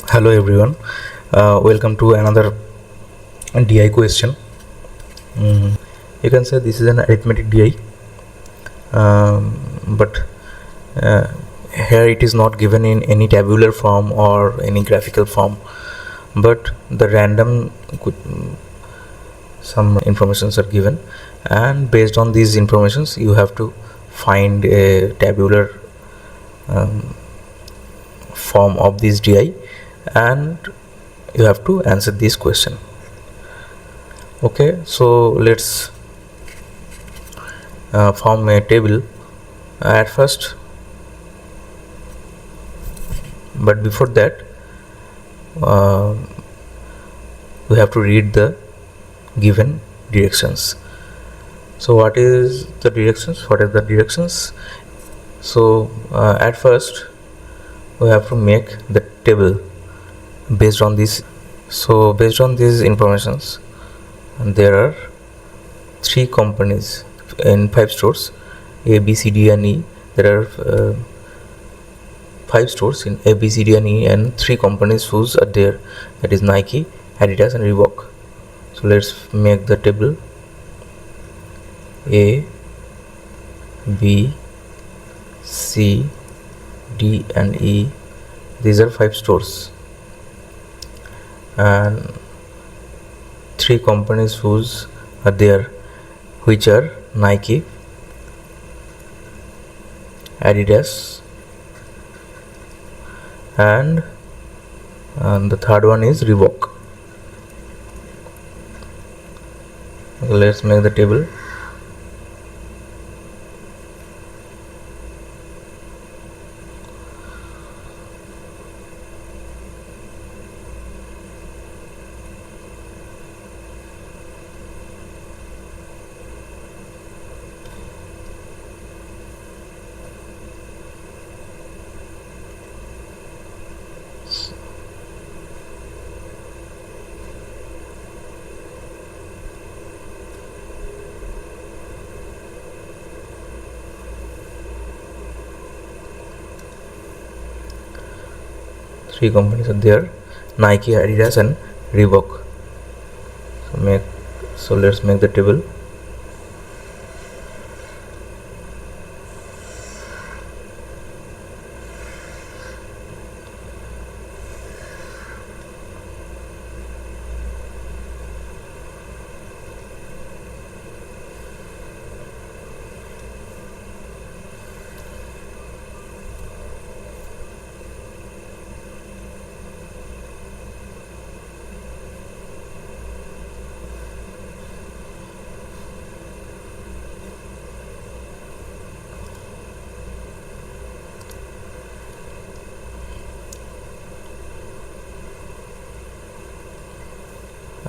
Hello everyone, welcome to another DI question. You can say this is an arithmetic DI, but uh, here it is not given in any tabular form or any graphical form, but the random some informations are given, and based on these informations you have to find a tabular form of this DI, and you have to answer this question. Okay, so let's form a table at first, but before that we have to read the given directions. So what is the directions? So at first we have to make the table based on this. So based on these informations, there are 3 companies in 5 stores, A, B, C, D and E. There are 5 stores in A, B, C, D and E, and 3 companies whose are there, that is Nike, Adidas and Reebok. So let's make the table. A, B, C, D and E, these are 5 stores, and 3 companies whose are there, which are Nike, Adidas and the third one is Reebok. Let's make the table. Three companies are there, Nike, Adidas and Reebok. So let's make the table.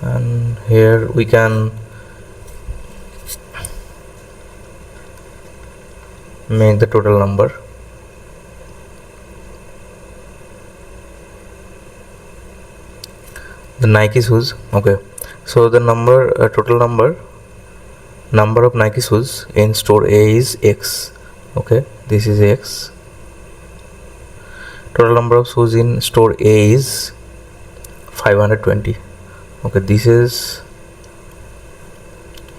And here we can make the total number. The Nike shoes. Okay, so the total number of Nike shoes in store A is X. Okay, this is X. Total number of shoes in store A is 520. Okay, this is,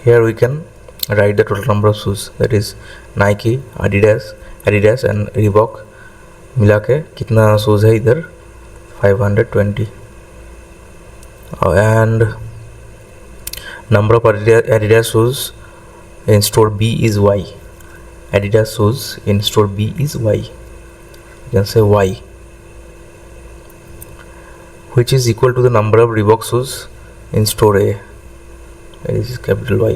here we can write the total number of shoes, that is Nike, Adidas and Reebok मिला के कितना shoes है इधर 520. And number of Adidas shoes in store B is Y. Adidas shoes in store B is Y. You can say Y, which is equal to the number of Reebok shoes in store A. This is capital Y.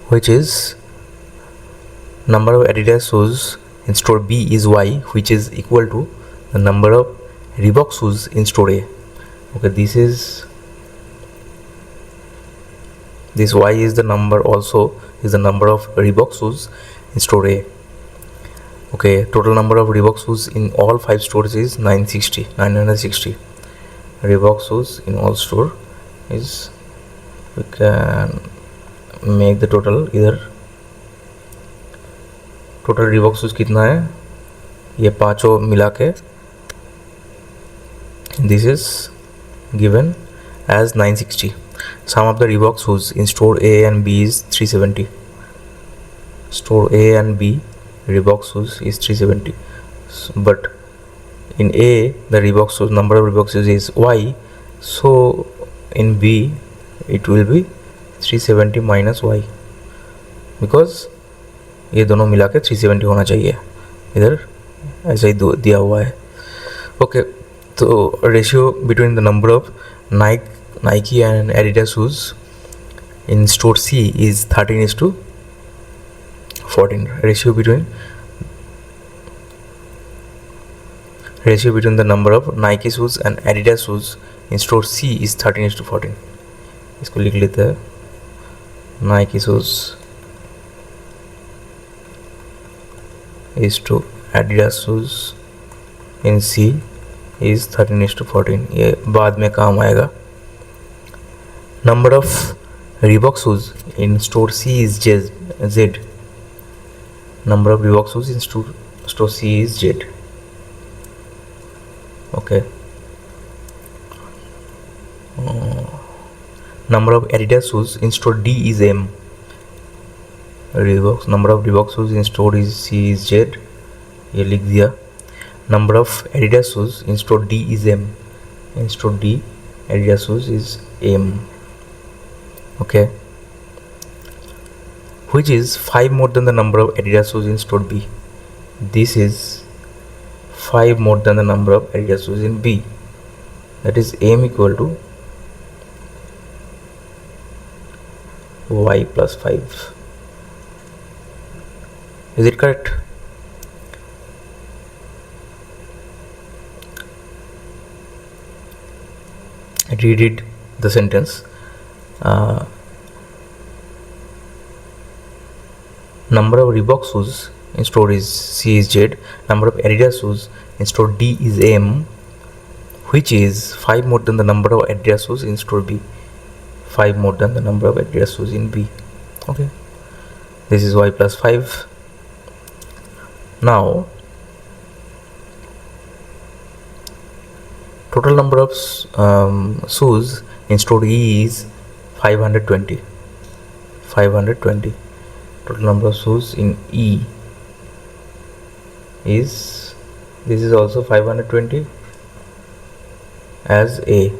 Which is number of Adidas shoes in store B is Y, which is equal to the number of Reebok shoes in store A. Okay, this Y is the number, also is the number of Reebok shoes in store A. Okay, total number of Reebok shoes in all 5 stores is 960. Reebok shoes in all store is, we can make the total either total Reebok shoes कितना है, ये पाँचों मिला के this is given as 960. Sum of the Reebok shoes in store A and B is 370. Store A and B Reebok shoes is 370. But in A the Reebok shoes number of Reebok shoes is Y. So in B it will be 370 minus Y, because ये दोनों मिला के 370 होना चाहिए, इधर ऐसा ही दिया हुआ है. ओके, तो ratio between the number of Nike and Adidas shoes in store C is 13:14. Ratio between the number of Nike shoes and Adidas shoes in store C is 13:14. इसको लिख लेते हैं. Nike shoes is to Adidas shoes in C is 13:14. ये बाद में काम आएगा. Number of Reebok shoes in store C is Z. Number of Reebok shoes in store C is Z. Okay. Number of Adidas shoes in store D is M. Number of Reebok shoes in store C is Z. ये लिख दिया. Number of Adidas shoes in store D is M. In store D Adidas shoes is M. Okay, which is 5 more than the number of Adidas shoes in store B? This is 5 more than the number of Adidas shoes in B. That is M equal to Y plus 5. Is it correct? Reread the sentence. Number of Reebok shoes in store is C is Z. Number of Adidas shoes in store D is M, which is 5 more than the number of Adidas shoes in store B. 5 more than the number of Adidas shoes in B. Okay, this is Y plus 5. Now total number of shoes in store E is 520. 520. Total number of shoes in E is, this is also 520 as A,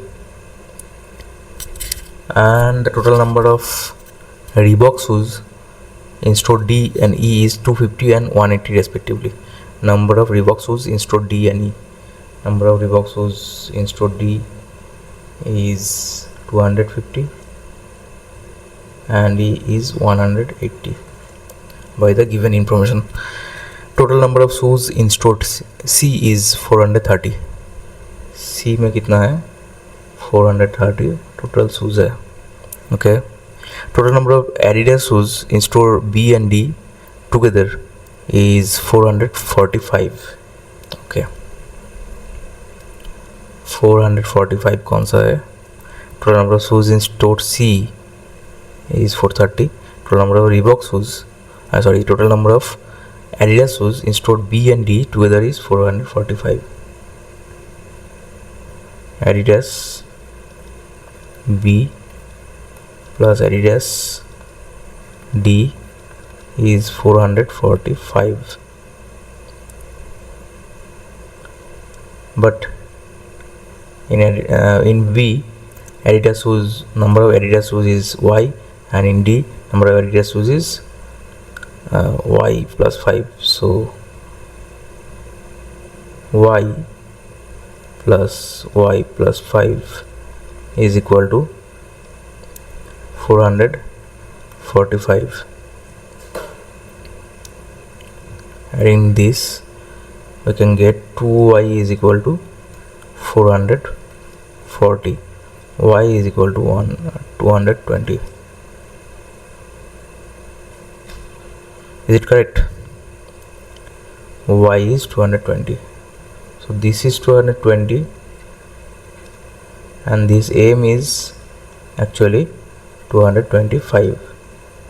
and the total number of Reebok shoes in store D and E is 250 and 180 respectively. Number of Reebok shoes in store D and E. Number of Reebok shoes in store D is 250 and E is 180 by the given information. Total number of shoes in store C is 430. C में कितना है, 430 total shoes है. Okay, total number of Adidas shoes in store B and D together is 445. Okay, 445 कौन सा है? Total number of shoes in store C is 430. Total number of Reebok shoes, total number of Adidas shoes in store B and D together is 445. Adidas B plus Adidas D is 445. But in B, Adidas shoes, number of Adidas shoes is Y, and in D number of Adidas shoes is Y plus 5. So Y plus Y plus 5 is equal to 445. Adding this, we can get 2Y is equal to 440. Y is equal to 220. Is it correct? Y is 220. So this is 220 and this M is actually 225,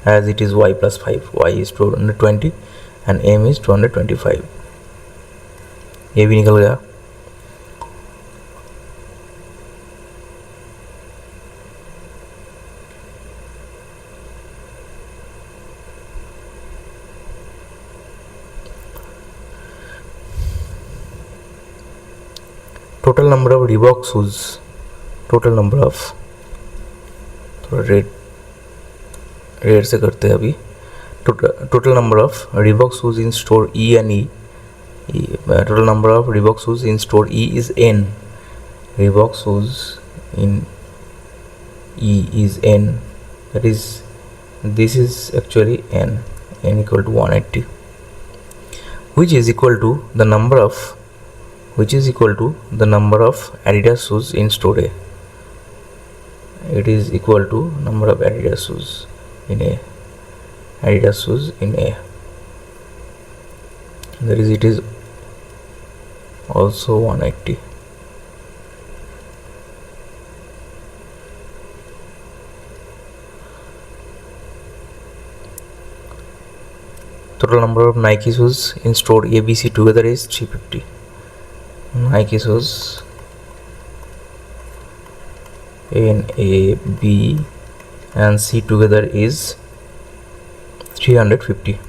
as it is Y plus 5. Y is 220 and M is 225. ये भी निकल गया. Total number of Reebok shoes, total number of, थोड़ा rate से करते हैं अभी. Total number of Reebok shoes in store E and E. Total number of Reebok shoes in store E is N. Reebok shoes in E is N. That is, this is actually N. N equal to 180, which is equal to the number of Adidas shoes in store A. It is equal to number of Adidas shoes in A. Adidas shoes in A. That is, it is also 180. Total number of Nike shoes in store ABC together is 350. Nike shoes in A, B and C together is 350.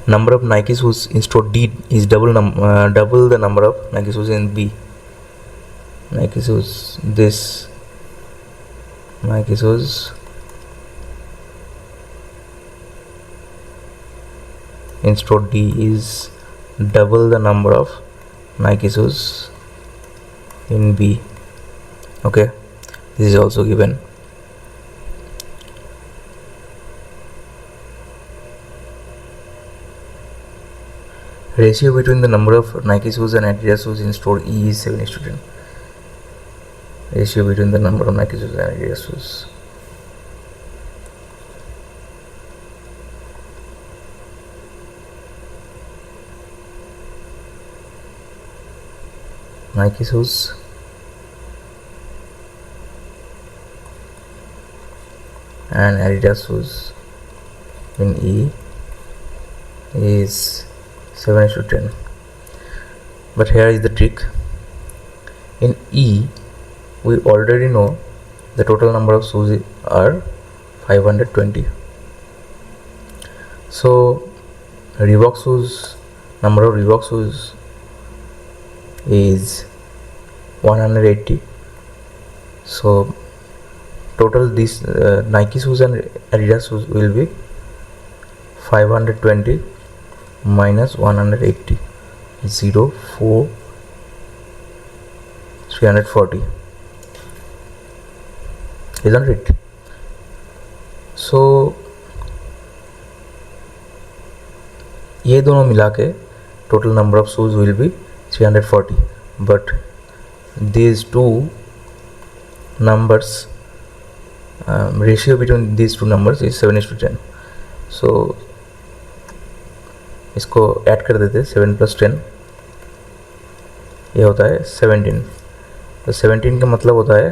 Number of Nike shoes in store D is double the number of Nike shoes in B. Nike shoes in store D is double the number of Nike shoes in B. Okay, this is also given. Ratio between the number of Nike shoes and Adidas shoes in store E is 7:10. Ratio between the number of Nike shoes and Adidas shoes. Nike shoes and Adidas shoes in E is 7:10. But here is the trick. In E, we already know the total number of shoes are 520. So Reebok shoes, number of Reebok shoes is 180. So total these Nike shoes and Adidas shoes will be 520 minus 180, 0, 4, 340, isn't it? So ये दोनों मिला के total number of shoes will be 340, but these two numbers, ratio between these two numbers is 7:10. So इसको add कर देते. 7 + 10 ये होता है 17. तो 17 का मतलब होता है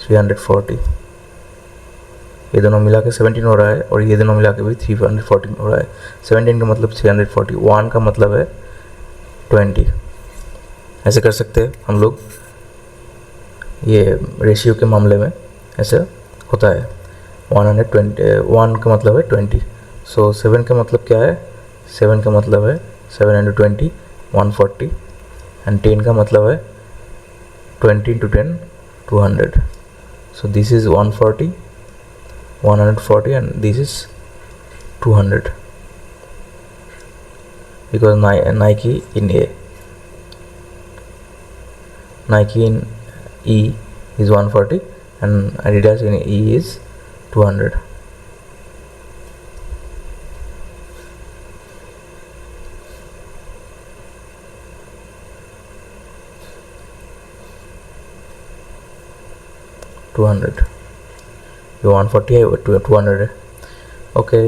340. ये दोनों मिला के 17 हो रहा है और ये दोनों मिला के भी 314 हो रहा है. 17 का मतलब 340, 1 का मतलब है 20. ऐसे कर सकते हैं हम लोग. ये रेशियो के मामले में ऐसा होता है. 120, 1 का मतलब है 20. सो 7 का मतलब क्या है? 7 का मतलब है 7 × 20, 140. एंड 10 का मतलब है 20 × 10, 200. So this is 140, 140 and this is 200 because Nike in A, Nike in E is 140 and Adidas in E is 200. ये 140 है, 200 है. ओके,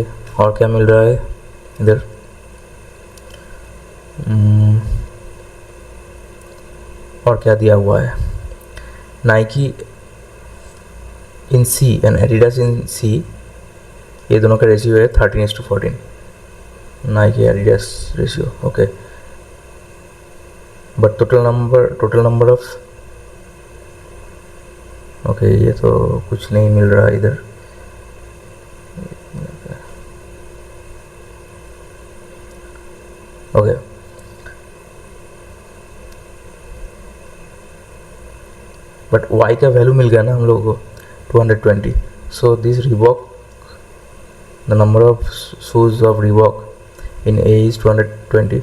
और क्या मिल रहा है इधर? और क्या दिया हुआ है? Nike in C and Adidas in C, ये दोनों का रेशियो है 13:14. Nike Adidas ratio, okay, but total number of, okay, ये तो कुछ नहीं मिल रहा इधर, ओके, बट y का वैल्यू मिल गया ना हम लोगों को 220. So this Reebok, the number of shoes of Reebok in A is 220.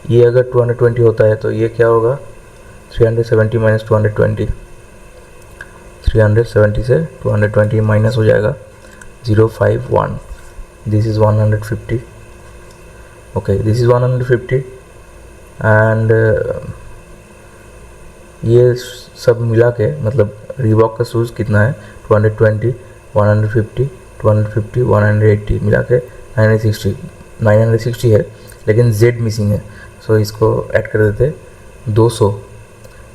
ये अगर 220 होता है तो ये क्या होगा, 370 माइनस 220, 370 से 220 माइनस हो जाएगा 051. This is 150, okay, this is 150. And ये सब मिला के मतलब रिबॉक का शूज़ कितना है, 220, 150, 250, 180 मिला के 960 है, लेकिन Z मिसिंग है. सो इसको ऐड कर देते 200,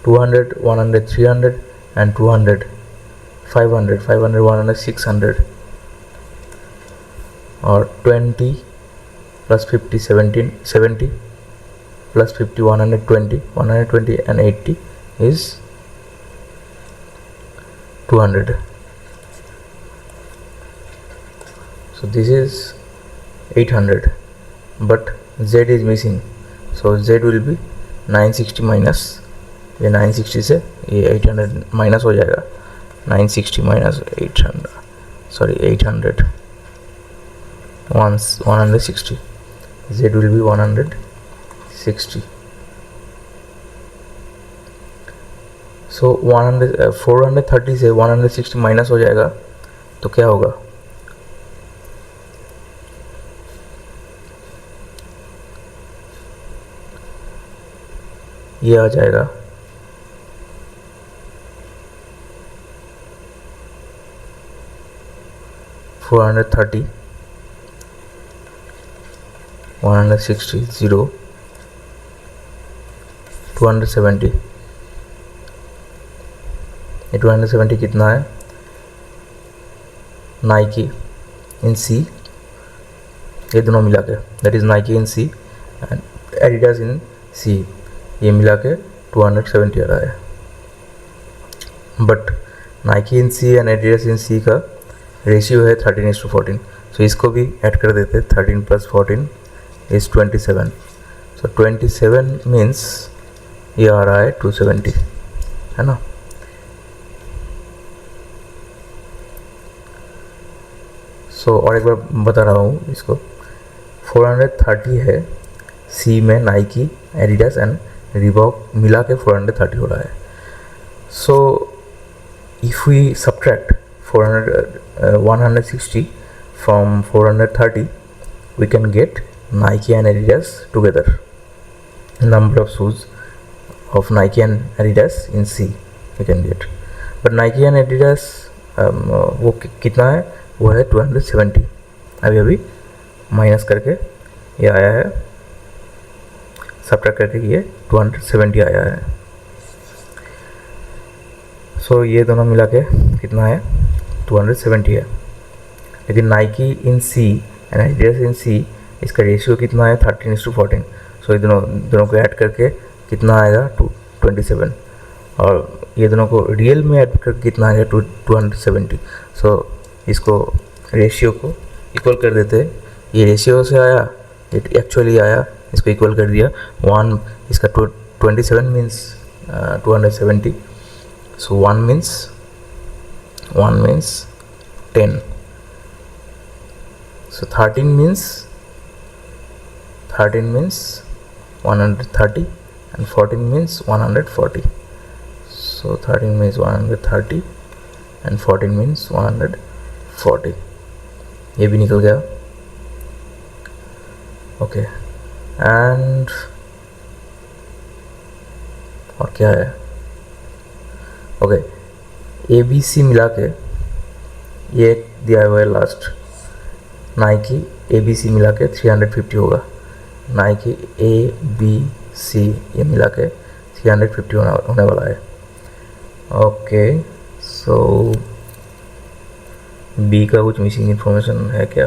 200, 100, 300 एंड 200, 500, 500, 100, 600 और 20 plus 50, 17, 70 plus 50, 120, 120 and 80 is 200. So this is 800, but Z is missing, so Z will be 960 minus, ये 960 से ये 800 माइनस हो जाएगा, 960 minus 800, sorry 800, 160, Z will be 160. सो 430 से 160 माइनस हो जाएगा तो क्या होगा, ये आ जाएगा 430, 160, 0, 270. ये 270 कितना है, नाइकी इन सी, ये दोनों मिला के, that is Nike in C and Adidas in C, ये मिला के 270 आ रहा है. But Nike in C and Adidas in C का रेशियो है 13:14. सो इसको भी ऐड कर देते, 13 प्लस 14 इज़ 27. सो 27 मीन्स ये आ रहा है 270, है ना. और एक बार बता रहा हूँ इसको, 430 है, सी में नाइकी, एडिडास एंड रिबॉक मिला के 430 हो रहा है. So if we subtract 160 from 430, we can get Nike and Adidas together, number of shoes of Nike and Adidas in C we can get. But Nike and Adidas वो कितना है, वो है 270. अभी माइनस करके ये आया है, सब्ट्रैक्ट करके ये 270 आया है. सो ये दोनों मिला के कितना है, 270 है. लेकिन Nike in C and Adidas in C, इसका रेशियो कितना है, 13:14. सो ये दोनों को ऐड करके कितना आएगा, 227. और ये दोनों को रियल में ऐड करके कितना आएगा, 270. सो इसको रेशियो को इक्वल कर देते हैं. ये रेशियो से आया, ये एक्चुअली आया, इसको इक्वल कर दिया 1, इसका 27 means 270. So 1 means 10. So 13 means 130 and 14 means 140. So 13 means 130 and 14 means 140. ये भी निकल गया. ओके, एंड और क्या है, ओके, ए बी सी मिला के ये दिया हुआ है last, Nike A B C मिला के 350 होगा. नाइकी ए बी सी ये मिला के 350 होने वाला है. ओके, सो बी का कुछ मिसिंग इन्फॉर्मेशन है क्या,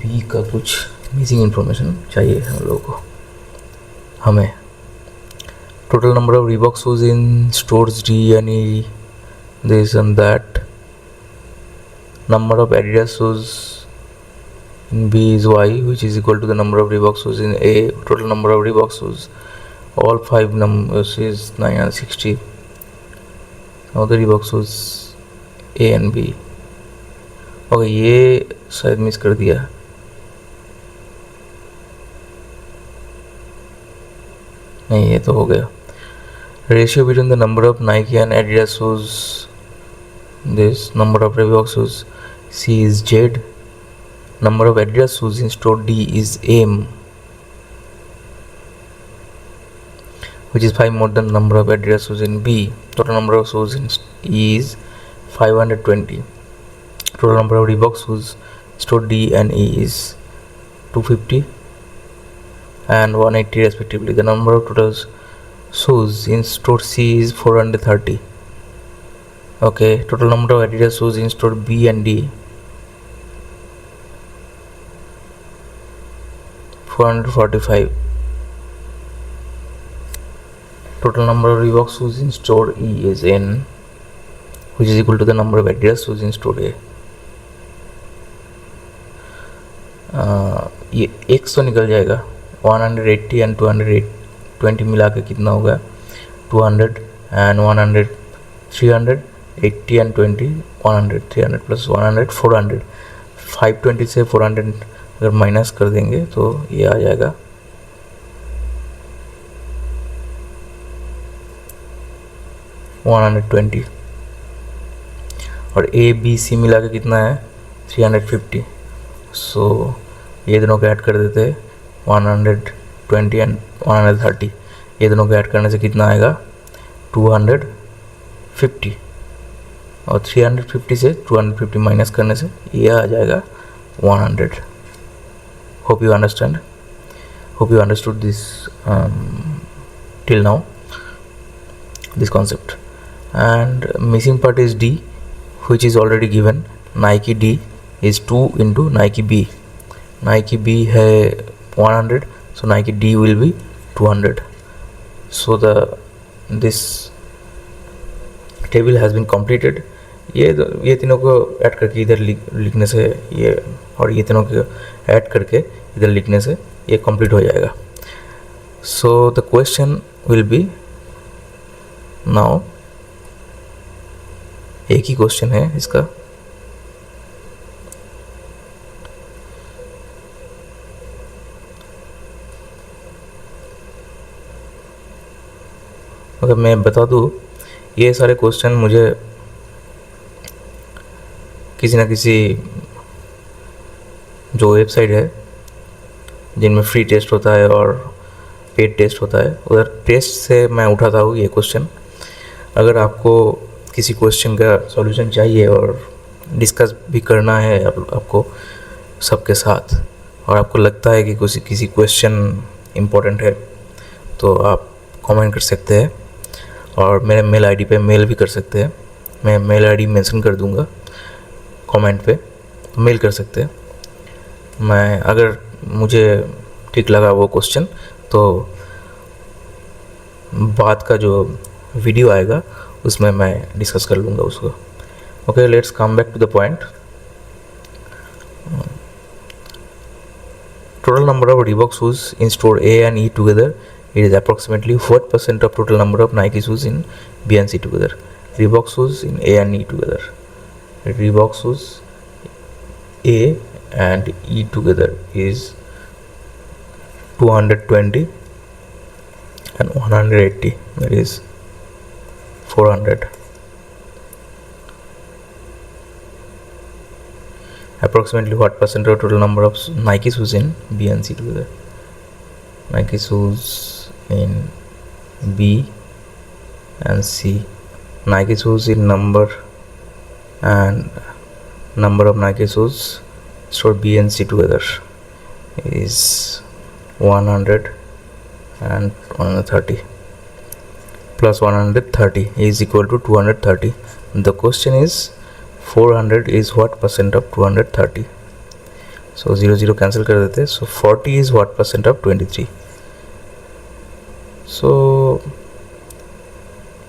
बी का कुछ मिसिंग इन्फॉर्मेशन चाहिए हम लोगों को. हमें total number of Reebok shoes in stores D and E, this and that. Number of Adidas shoes in B is Y, which is equal to the number of Reebok shoes in A. Total number of Reebok shoes, all 5 numbers is 960. Now the Reebok shoes A and B. Okay, ये शायद miss कर दिया. नहीं, ये तो हो गया. Ratio between the number of Nike and Adidas shoes, this number of Reebok shoes C is Z, number of Adidas shoes in store D is M, which is 5 more than number of Adidas shoes in B. Total number of shoes in E is 520. Total number of Reebok shoes store D and E is 250 and 180 respectively. The number of total shoes in store C is 430. Okay, total number of Adidas shoes in store B and D 445. Total number of Reebok shoes in store E is N, which is equal to the number of Adidas shoes in store A. ये x तो निकल जाएगा. 180 and 220 मिला के कितना होगा? 200 and 100 300, 80 and 20 100, 300 plus 100 400. 520 से 400 अगर माइनस कर देंगे तो ये आ जाएगा 120. और ए बी सी मिला के कितना है? 350. सो ये दोनों को ऐड कर देते हैं 120 एंड 130. ये दोनों को ऐड करने से कितना आएगा? 250. और 350 से 250 माइनस करने से ये आ जाएगा 100. Hope you understand. Hope you understood this till now, this concept. And missing part is D, which is already given. Nike D is 2 into Nike B. Nike B है 100, so Nike D will be 200. So this table has been completed. ये तीनों को add करके इधर लिखने से ये, और ये तीनों को ऐड करके इधर लिखने से ये कंप्लीट हो जाएगा. So the question will be now, एक ही क्वेश्चन है इसका. अगर मैं बता दूँ, ये सारे क्वेश्चन मुझे किसी ना किसी जो वेबसाइट है जिनमें फ्री टेस्ट होता है और पेड टेस्ट होता है, उधर टेस्ट से मैं उठाता हूँ ये क्वेश्चन. अगर आपको किसी क्वेश्चन का सॉल्यूशन चाहिए और डिस्कस भी करना है आपको सबके साथ, और आपको लगता है कि किसी क्वेश्चन इम्पोर्टेंट है, तो आप कमेंट कर सकते हैं और मेरे मेल आईडी पे मेल भी कर सकते हैं. मैं मेल आईडी मेंशन कर दूंगा कमेंट पे, तो मेल कर सकते हैं. मैं अगर मुझे ठीक लगा वो क्वेश्चन, तो बाद का जो वीडियो आएगा उसमें मैं डिस्कस कर लूँगा उसको. Okay, let's come back to the point. Total number of Reebok shoes in store A and E together, it is approximately what % of total number of Nike shoes in B and C together? Reebok shoes in A and E together. Reebok shoes A and E together is 220 and 180, that is 400. Approximately what % of total number of Nike shoes in B and C together? Nike shoes in B and C. Nike shoes in number and number of Nike shoes store B and C together is 100 and 130 plus 130 is equal to 230. The question is 400 is what % of 230? So 0 0 cancel कर देते हैं. सो 40 is what percent of 23. So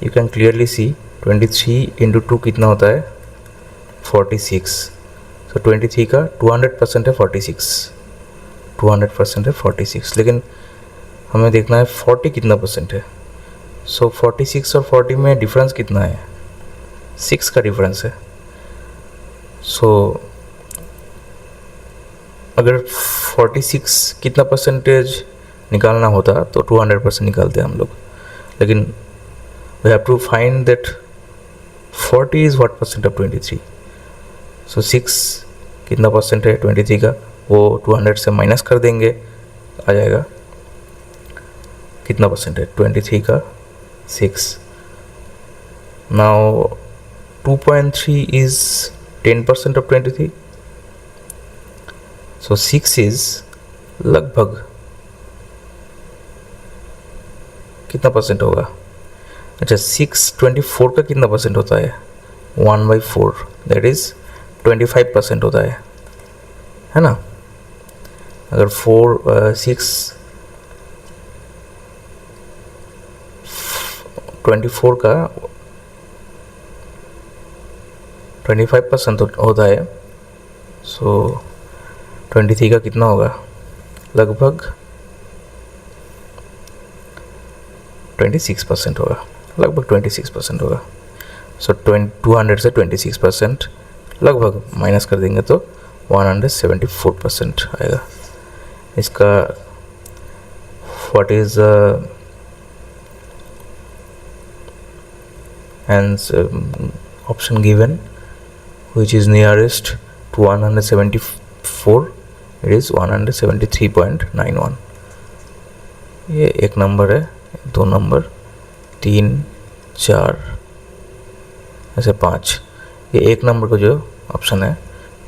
you can clearly see 23 into 2 कितना होता है 46. सो 23 का 200% है 46. 200% है 46. लेकिन हमें देखना है 40 कितना परसेंट है. सो 46 और 40 में डिफरेंस कितना है 6 का डिफरेंस है. सो अगर 46 कितना परसेंटेज निकालना होता तो 200% निकालते हम लोग. लेकिन we have to find that 40 is what percent of 23. So 6 कितना परसेंट है 23 का, वो 200 से माइनस कर देंगे, आ जाएगा कितना परसेंट है 23 का 6. Now 2.3 is 10% of 23. So 6 is लगभग कितना परसेंट होगा. अच्छा 6 24 का कितना परसेंट होता है 1/4, दैट इज 25% होता है ना. अगर 6 24 का 25% होता है. सो 23 का कितना होगा लगभग 26% होगा, लगभग 26% होगा. सो 200 से 26% लगभग माइनस कर देंगे तो 174% आएगा. इसका what is option given which is nearest to 174, it is 173.91. ये एक नंबर है, दो नंबर, 3 4 ऐसे 5. ये एक नंबर का जो ऑप्शन है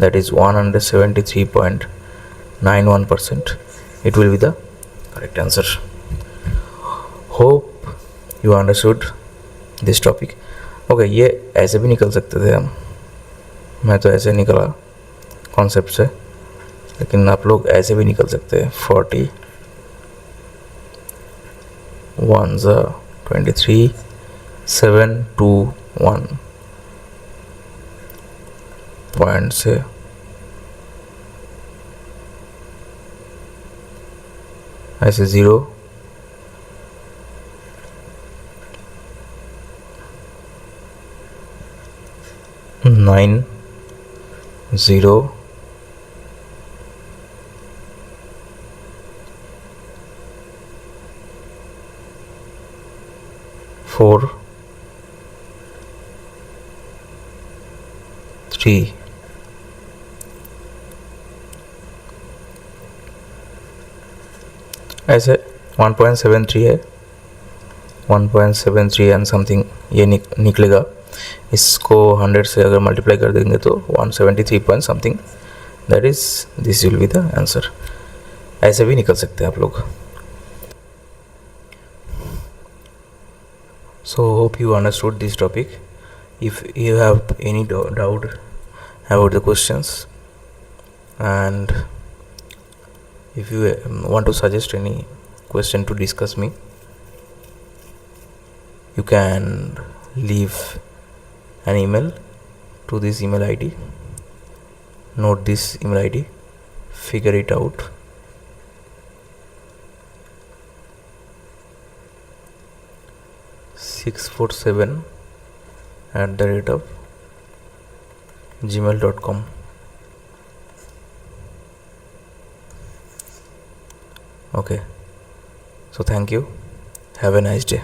that is 173.91%. it will be the correct answer. Hope you understood this topic. Okay, ये ऐसे भी निकल सकते थे हम, मैं तो ऐसे निकला कॉन्सेप्ट से, लेकिन आप लोग ऐसे भी निकल सकते हैं. 40 1 23 7 2 1 पॉइंट से ऐसे 0 9 0 4 3 ऐसे 1.73 है, 1.73 एंड समथिंग ये निकलेगा. इसको 100 से अगर मल्टीप्लाई कर देंगे तो 173 point something, that is this will be the answer. ऐसे भी निकल सकते हैं आप लोग. So hope you understood this topic. If you have any doubt about the questions and if you want to suggest any question to discuss me, you can leave an email to this email id. Note this email id, figure it out. @gmail.com. Okay, so thank you, have a nice day.